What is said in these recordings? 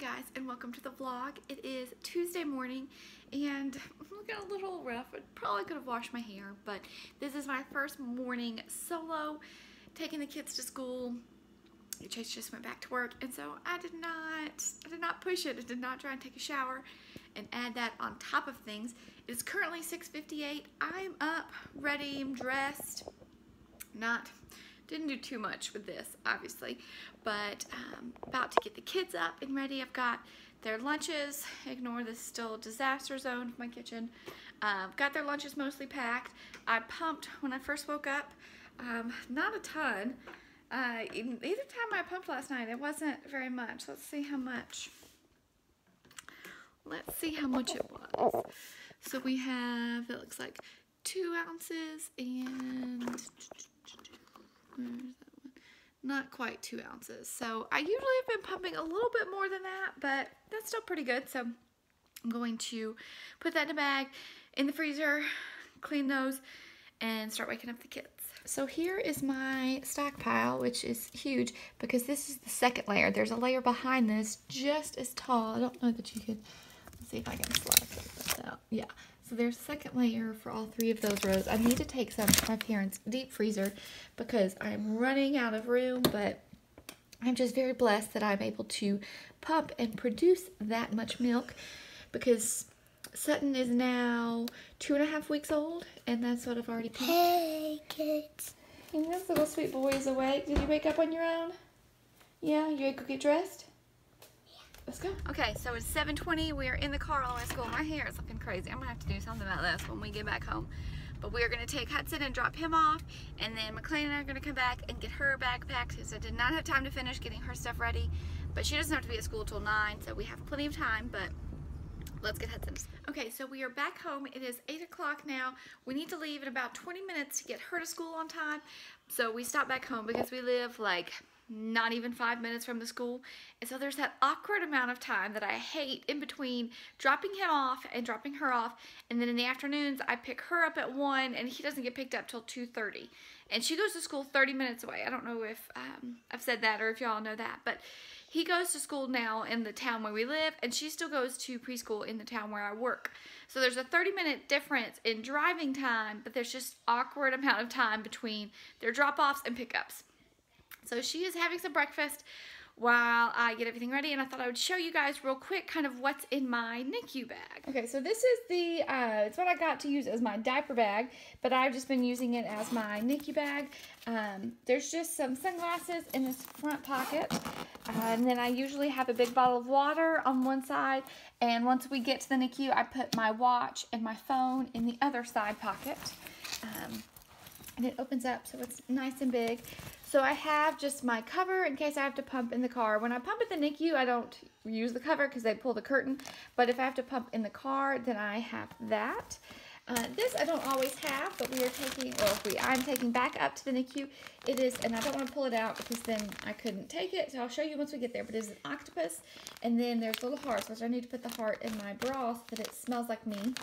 guys, and welcome to the vlog. It is Tuesday morning and I'm looking a little rough. I probably could have washed my hair, but this is my first morning solo taking the kids to school. Chase just went back to work, and so I did not push it. I did not try and take a shower and add that on top of things. It's currently 6:58. I'm up, ready, I'm dressed. Didn't do too much with this, obviously, but about to get the kids up and ready. I've got their lunches. Ignore this still disaster zone of my kitchen. Got their lunches mostly packed. I pumped when I first woke up. Not a ton. Either time I pumped last night, it wasn't very much. Let's see how much. Let's see how much it was. So we have, it looks like 2 ounces and where's that one? Not quite 2 ounces. So I usually have been pumping a little bit more than that, but that's still pretty good. So I'm going to put that in a bag in the freezer, clean those, and start waking up the kids. So here is my stockpile, which is huge because this is the second layer. There's a layer behind this just as tall. I don't know that you could, let's see if I can slide this out. Yeah. So there's a second layer for all 3 of those rows. I need to take some to my parents' deep freezer because I'm running out of room, but I'm just very blessed that I'm able to pump and produce that much milk because Sutton is now 2.5 weeks old, and that's what I've already pumped. Hey, kids. And this little sweet boy is awake. Did you wake up on your own? Yeah? You ready to go get dressed? Let's go. Okay, so it's 7:20. We are in the car on my way to school. My hair is looking crazy. I'm gonna have to do something about this when we get back home. But we are gonna take Hudson and drop him off, and then McLean and I are gonna come back and get her bag packed because I did not have time to finish getting her stuff ready. But she doesn't have to be at school till 9, so we have plenty of time. But let's get Hudson. Okay, so we are back home. It is 8 o'clock now. We need to leave in about 20 minutes to get her to school on time. So we stopped back home because we live like not even 5 minutes from the school. And so there's that awkward amount of time that I hate in between dropping him off and dropping her off. And then in the afternoons, I pick her up at 1 and he doesn't get picked up till 2:30. And she goes to school 30 minutes away. I don't know if I've said that or if y'all know that, but he goes to school now in the town where we live, and she still goes to preschool in the town where I work. So there's a 30-minute difference in driving time, but there's just awkward amount of time between their drop-offs and pickups. So she is having some breakfast while I get everything ready, and I thought I would show you guys real quick kind of what's in my NICU bag. Okay, so this is the, it's what I got to use as my diaper bag, but I've just been using it as my NICU bag. There's just some sunglasses in this front pocket, and then I usually have a big bottle of water on one side, and once we get to the NICU, I put my watch and my phone in the other side pocket. And it opens up so it's nice and big. So I have just my cover in case I have to pump in the car. When I pump at the NICU, I don't use the cover because they pull the curtain. But if I have to pump in the car, then I have that. This I don't always have, but we are taking, I'm taking back up to the NICU. It is, and I don't want to pull it out because then I couldn't take it. So I'll show you once we get there. But it is an octopus, and then there's little hearts, which I need to put the heart in my bra so that it smells like me.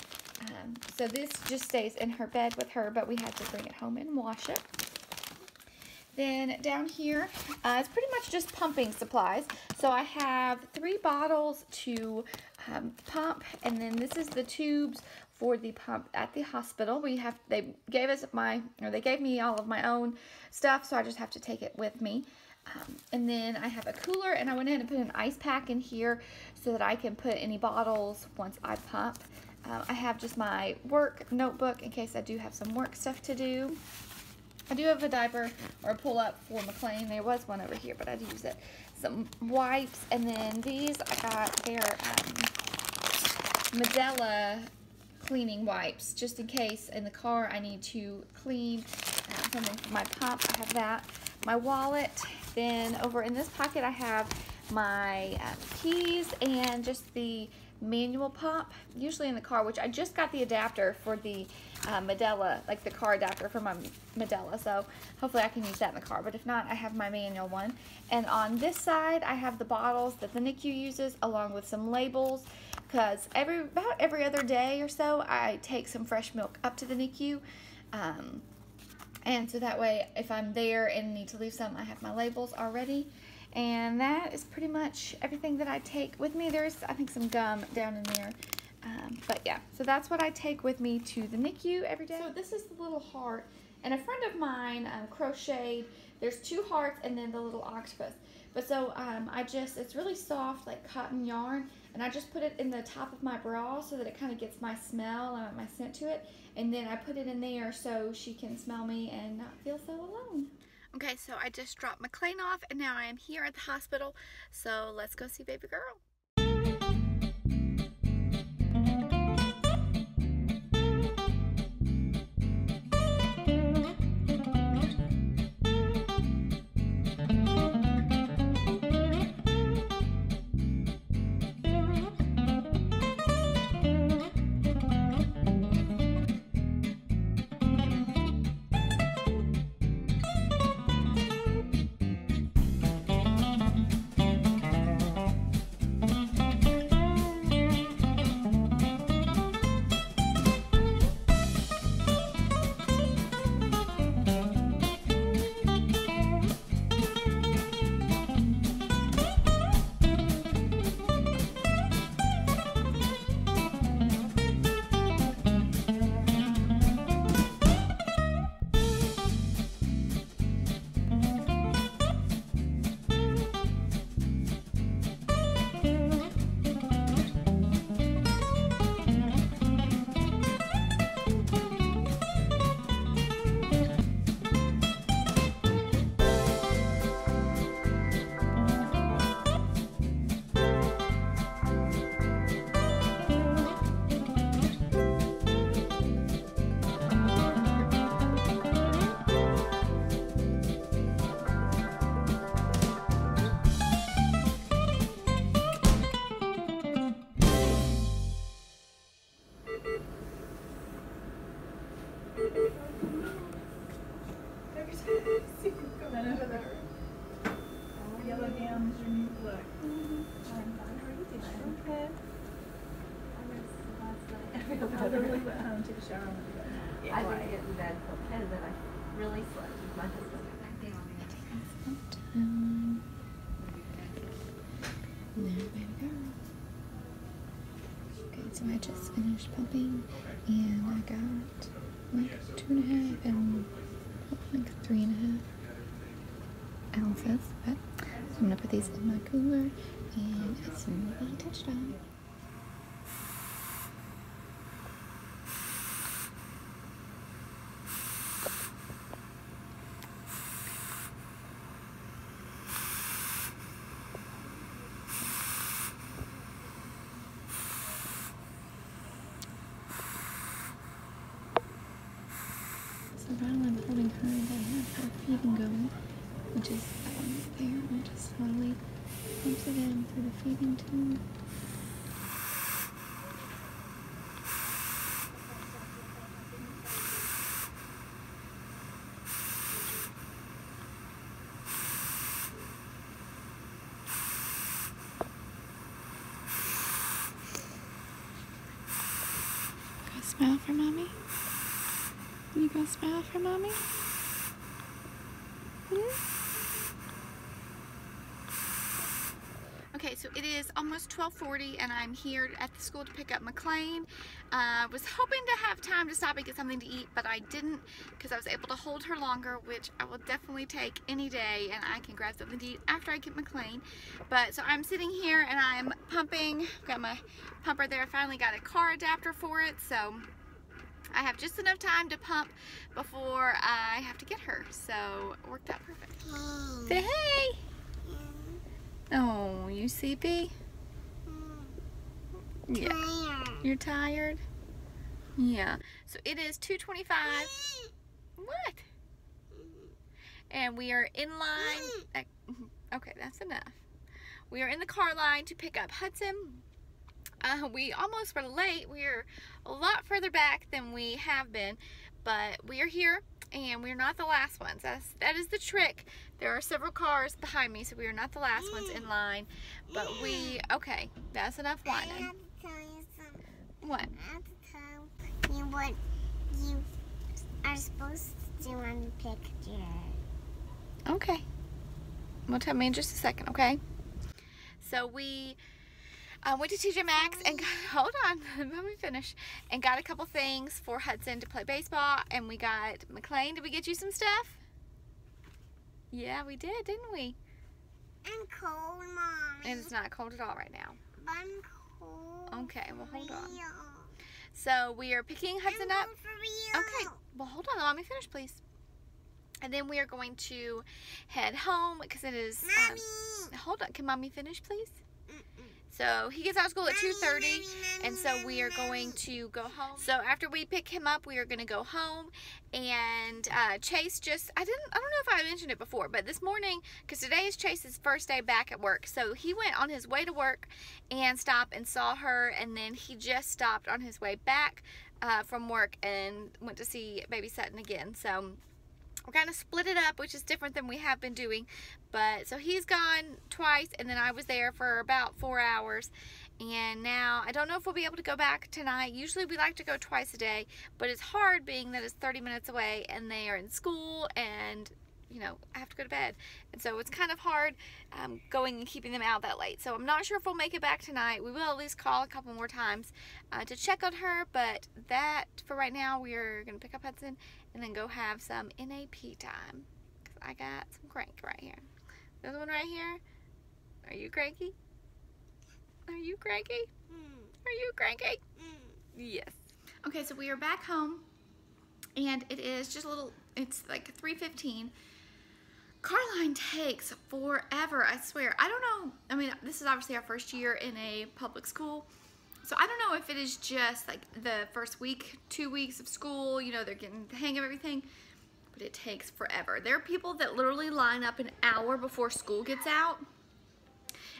So this just stays in her bed with her, but we had to bring it home and wash it. Then down here, it's pretty much just pumping supplies. So I have 3 bottles to pump, and then this is the tubes for the pump at the hospital. They gave me all of my own stuff, so I just have to take it with me. And then I have a cooler, and I went ahead and put an ice pack in here so that I can put any bottles once I pump. I have just my work notebook in case I do have some work stuff to do. I do have a diaper or a pull-up for McLean. There was one over here, but I'd use it. Some wipes, and then these I got their Medela cleaning wipes, just in case in the car I need to clean something for my pump. I have that. My wallet. Then over in this pocket I have my keys and just the manual pump, usually in the car, which I just got the adapter for the Medela, like the car adapter for my Medela, so hopefully I can use that in the car, but if not, I have my manual one. And on this side, I have the bottles that the NICU uses, along with some labels, because about every other day or so, I take some fresh milk up to the NICU, and so that way, if I'm there and need to leave some, I have my labels already. And that is pretty much everything that I take with me. There's, I think, some gum down in there. But yeah, so that's what I take with me to the NICU every day. So this is the little heart. And a friend of mine crocheted, there's 2 hearts and then the little octopus. But so it's really soft, like cotton yarn. And I just put it in the top of my bra so that it kind of gets my smell, my scent to it. And then I put it in there so she can smell me and not feel so alone. Okay, so I just dropped McLean off and now I am here at the hospital. So let's go see baby girl. Yellow gown is your new look. I'm fine. How are you doing? Okay. I literally went home, took a shower, and went to bed. I didn't get in bed till 10, but I really slept with my husband. There, baby girl. Okay, so I just finished pumping, and I got like 2.5 and like 3.5 ounces. But I'm gonna put these in my cooler, and it's really touched on. So while I'm holding her, they have her feeding going, which is there, and just slowly pumps it in through the feeding tube. Go smile for mommy. You gonna smile for mommy? Okay, so it is almost 12:40 and I'm here at the school to pick up McLean. Was hoping to have time to stop and get something to eat, but I didn't because I was able to hold her longer, which I will definitely take any day, and I can grab something to eat after I get McLean. But so I'm sitting here and I'm pumping. Got my pumper there. I finally got a car adapter for it, so I have just enough time to pump before I have to get her, so it worked out perfect. Say hey! Oh, you sleepy? Yeah. You're tired? Yeah. So it is 2:25. What? And we are in line. Okay, that's enough. We are in the car line to pick up Hudson. We almost were late. We're a lot further back than we have been, but we are here and we're not the last ones. That is the trick. There are several cars behind me, so we are not the last ones in line, but okay, that's enough whining. I have to tell you something. What? I have to tell you what you are supposed to do on the picture. Okay. Well, tell me in just a second, okay? So we went to TJ Maxx and hold on, let me finish. And got a couple things for Hudson to play baseball. And we got McLean. Did we get you some stuff? Yeah, we did, didn't we? I'm cold, Mommy. And it's not cold at all right now. I'm cold. Okay, well, hold on. Real. So we are picking Hudson up. For real. Okay, well, hold on. Let me finish, please. And then we are going to head home because it is. Mommy. Hold on. Can Mommy finish, please? So he gets out of school at 2:30, and so we are going to go home. So after we pick him up, we are going to go home. And Chase I don't know if I mentioned it before, but this morning, because today is Chase's first day back at work, so he went on his way to work and stopped and saw her, and then he just stopped on his way back from work and went to see baby Sutton again. So we're kind of split it up, which is different than we have been doing. But so he's gone twice, and then I was there for about 4 hours. And now I don't know if we'll be able to go back tonight. Usually we like to go twice a day, but it's hard being that it's 30 minutes away and they are in school and, you know, I have to go to bed. And so it's kind of hard going and keeping them out that late. So I'm not sure if we'll make it back tonight. We will at least call a couple more times to check on her, but that for right now, we're going to pick up Hudson and then go have some NAP time. Because I got some crank right here. This one right here. Are you cranky? Are you cranky? Are you cranky? Yes. Okay, so we are back home, and it is just a little, it's like 3:15. Car line takes forever, I swear. I don't know, I mean, this is obviously our first year in a public school, so I don't know if it is just like the first week, 2 weeks of school, you know, they're getting the hang of everything, but it takes forever. There are people that literally line up an hour before school gets out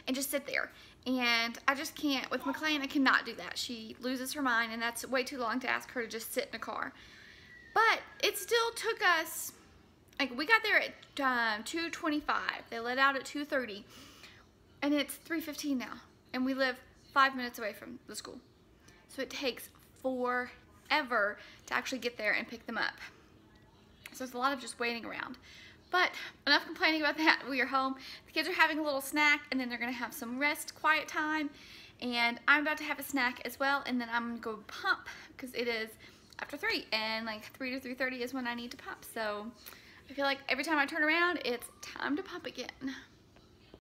and just sit there. And I just can't, with McLean, I cannot do that. She loses her mind, and that's way too long to ask her to just sit in a car. But it still took us, like, we got there at 2:25. They let out at 2:30, and it's 3:15 now. And we live 5 minutes away from the school. So it takes forever to actually get there and pick them up. So it's a lot of just waiting around. But enough complaining about that. We are home. The kids are having a little snack, and then they're going to have some rest, quiet time. And I'm about to have a snack as well, and then I'm going to go pump because it is after 3, and like 3 to 3:30 is when I need to pump. So I feel like every time I turn around, it's time to pump again.